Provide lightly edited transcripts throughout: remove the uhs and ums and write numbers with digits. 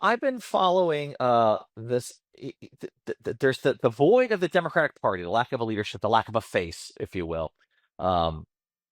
I've been following this. There's the void of the Democratic Party, the lack of a leadership, the lack of a face, if you will. Um,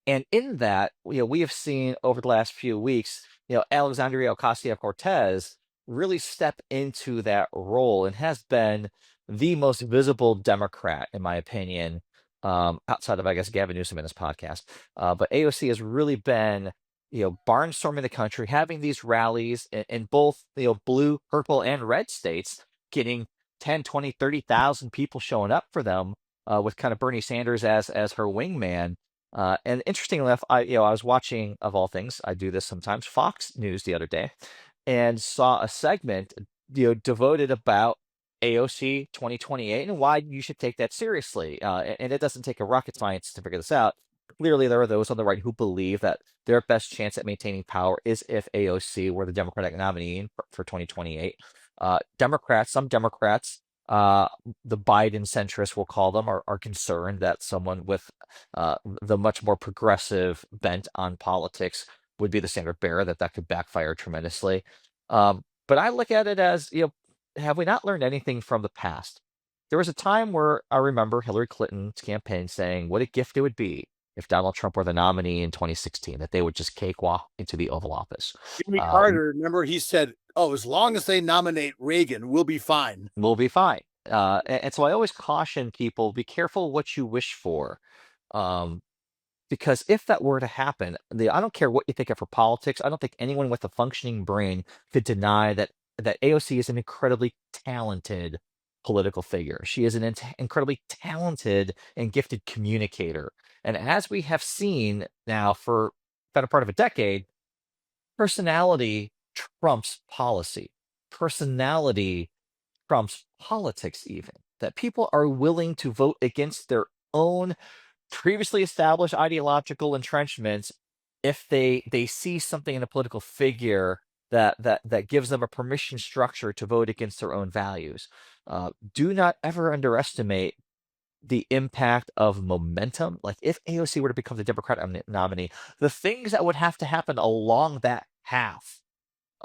and in that, we have seen over the last few weeks, Alexandria Ocasio-Cortez really step into that role and has been the most visible Democrat, in my opinion, outside of, I guess, Gavin Newsom in his podcast. But AOC has really been barnstorming the country, having these rallies in both, blue, purple, and red states, getting 10, 20, 30,000 people showing up for them, with kind of Bernie Sanders as her wingman. And interestingly enough, I was watching, of all things, I do this sometimes, Fox News the other day, and saw a segment, devoted about AOC 2028 and why you should take that seriously. And it doesn't take a rocket science to figure this out. Clearly, there are those on the right who believe that their best chance at maintaining power is if AOC were the Democratic nominee for 2028. Some Democrats, the Biden centrists, we'll call them, are concerned that someone with the much more progressive bent on politics would be the standard bearer, that could backfire tremendously. But I look at it as, have we not learned anything from the past? There was a time where I remember Hillary Clinton's campaign saying what a gift it would be if Donald Trump were the nominee in 2016, that they would just cakewalk into the Oval Office. Jimmy Uh, Carter, remember he said, "Oh, as long as they nominate Reagan, we'll be fine." we'll be fine. And so I always caution people, be careful what you wish for. Um, because if that were to happen, I don't care what you think of for politics. I don't think anyone with a functioning brain could deny that AOC is an incredibly talented political figure. She is an incredibly talented and gifted communicator. And as we have seen now for better part of a decade, personality trumps policy. Personality trumps politics, even. That people are willing to vote against their own previously established ideological entrenchments if they see something in a political figure that gives them a permission structure to vote against their own values. Do not ever underestimate the impact of momentum. Like, if AOC were to become the Democratic nominee, the things that would have to happen along that path,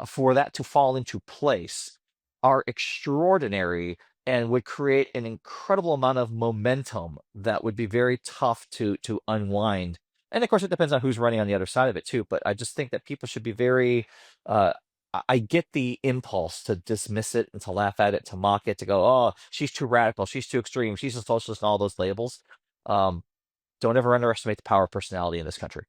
for that to fall into place, are extraordinary and would create an incredible amount of momentum that would be very tough to unwind. And of course, it depends on who's running on the other side of it too. But I just think that people should be very. I get the impulse to dismiss it and to laugh at it, to mock it, to go, "Oh, she's too radical, she's too extreme, she's a socialist," and all those labels. Um, don't ever underestimate the power of personality in this country.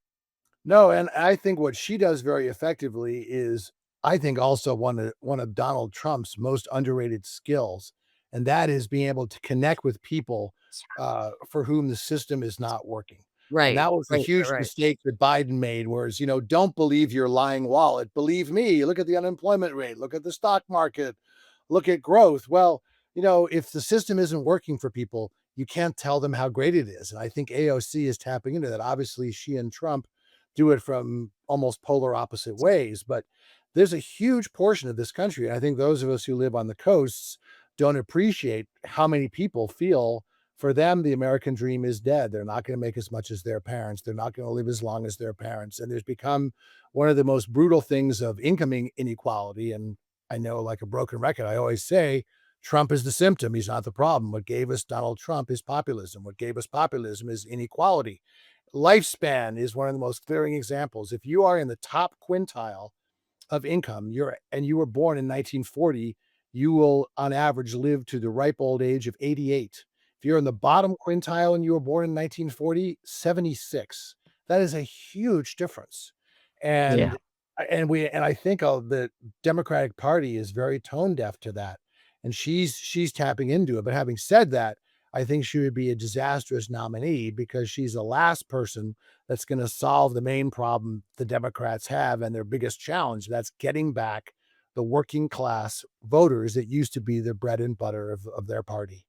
No, and I think what she does very effectively is, I think, also one of Donald Trump's most underrated skills, and that is being able to connect with people, for whom the system is not working. And Right, that was a right, right, huge right. mistake that Biden made, whereas, "Don't believe your lying wallet. Believe me. Look at the unemployment rate. Look at the stock market. Look at growth." Well, if the system isn't working for people, you can't tell them how great it is, and I think AOC is tapping into that. Obviously, she and Trump do it from almost polar opposite ways. But there's a huge portion of this country, and I think those of us who live on the coasts don't appreciate how many people feel for them the American dream is dead. They're not going to make as much as their parents. They're not going to live as long as their parents. And there's become one of the most brutal things of income inequality. And I know, like a broken record, I always say Trump is the symptom. He's not the problem. What gave us Donald Trump is populism. What gave us populism is inequality. Lifespan is one of the most glaring examples. If you are in the top quintile of income, you were born in 1940, you will on average live to the ripe old age of 88. If you're in the bottom quintile and you were born in 1940, 76. That is a huge difference. Yeah. And I think the Democratic Party is very tone deaf to that. And she's tapping into it. But having said that, I think she would be a disastrous nominee because she's the last person that's going to solve the main problem the Democrats have and their biggest challenge. That's getting back the working class voters that used to be the bread and butter of their party.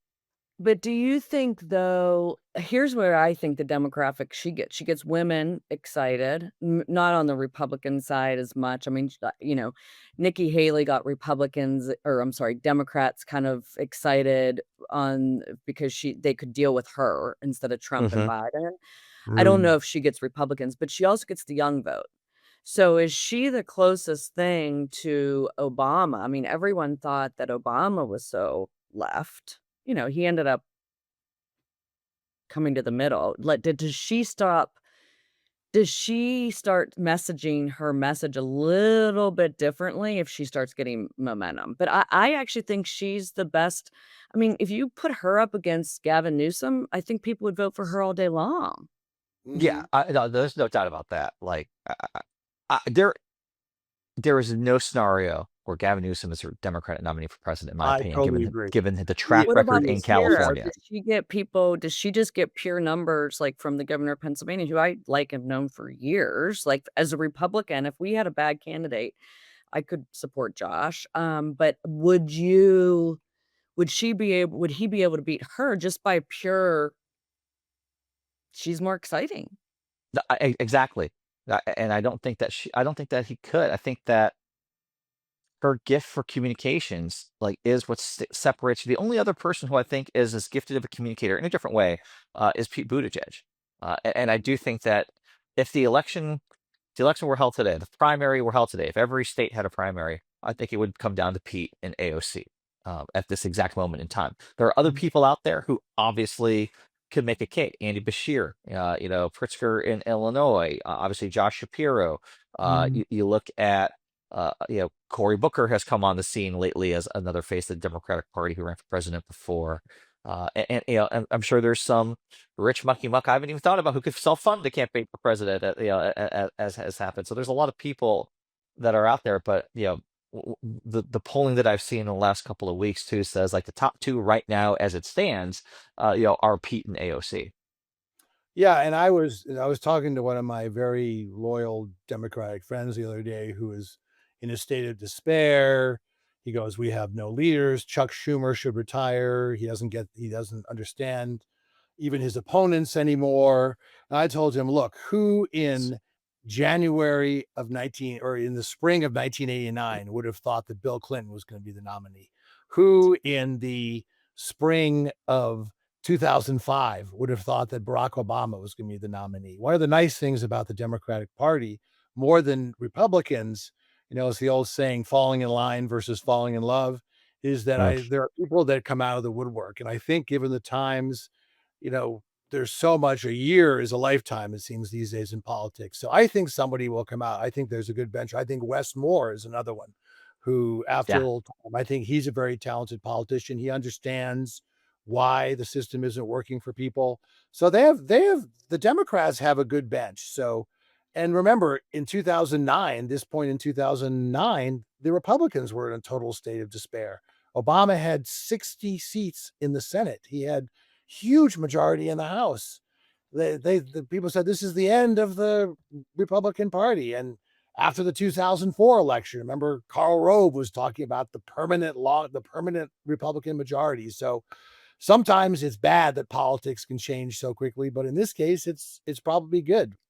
But do you think, though, here's where I think the demographic she gets women excited, not on the Republican side as much. I mean, Nikki Haley got Republicans, or I'm sorry, Democrats kind of excited on because they could deal with her instead of Trump and Hmm. Biden. I don't Mm. know if she gets Republicans, but she also gets the young vote. So is she the closest thing to Obama? I mean, everyone thought that Obama was so left. He ended up coming to the middle. Like, does she start messaging her message a little bit differently if she starts getting momentum? But I actually think she's the best. I mean, if you put her up against Gavin Newsom, I think people would vote for her all day long. Yeah, Mhm. no, there's no doubt about that. Like, there is no scenario where Gavin Newsom is a Democratic nominee for president, in my I opinion, totally agree. given the He track What about record he in is so Sarah? California. effective. Does she just get pure numbers, like, from the governor of Pennsylvania, who I, like, have known for years? Like, as a Republican, if we had a bad candidate, I could support Josh, but would he be able to beat her just by pure she's more exciting? Exactly. And I don't think that he could. I think that her gift for communications, like, is what separates you. The only other person who I think is as gifted of a communicator in a different way, is Pete Buttigieg. And I do think that if the election were held today, the primary were held today, if every state had a primary, I think it would come down to Pete and AOC, at this exact moment in time. There are other Mhm. people out there who obviously could make a case. Andy Bashir, Pritzker in Illinois, obviously Josh Shapiro. Mhm. You look at Cory Booker has come on the scene lately as another face of the Democratic Party who ran for president before. I'm sure there's some rich mucky muck I haven't even thought about who could self-fund a campaign for president, as has happened. So there's a lot of people that are out there, but the polling that I've seen in the last couple of weeks too says, like, the top two right now as it stands, are Pete and AOC. Yeah, and I was talking to one of my very loyal Democratic friends the other day who is in a state of despair. He goes, "We have no leaders. Chuck Schumer should retire. He doesn't understand even his opponents anymore." And I told him, "Look, who in January of 19 or in the spring of 1989 would have thought that Bill Clinton was going to be the nominee? Who in the spring of 2005 would have thought that Barack Obama was going to be the nominee?" One of the nice things about the Democratic Party, more than Republicans, it's the old saying, falling in line versus falling in love, is that Mm. there are people that come out of the woodwork. And I think given the times, you know, there's so much. A year is a lifetime, it seems these days in politics. So I think somebody will come out. I think there's a good bench. I think Wes Moore is another one who, after a Yeah, little time, I think he's a very talented politician. He understands why the system isn't working for people. So the Democrats have a good bench. So, and remember in 2009, this point in 2009, the Republicans were in a total state of despair. Obama had 60 seats in the Senate. He had huge majority in the House. The people said this is the end of the Republican Party. And after the 2004 election, remember Karl Rove was talking about the permanent Republican majority. So sometimes it's bad that politics can change so quickly, but in this case, it's probably good.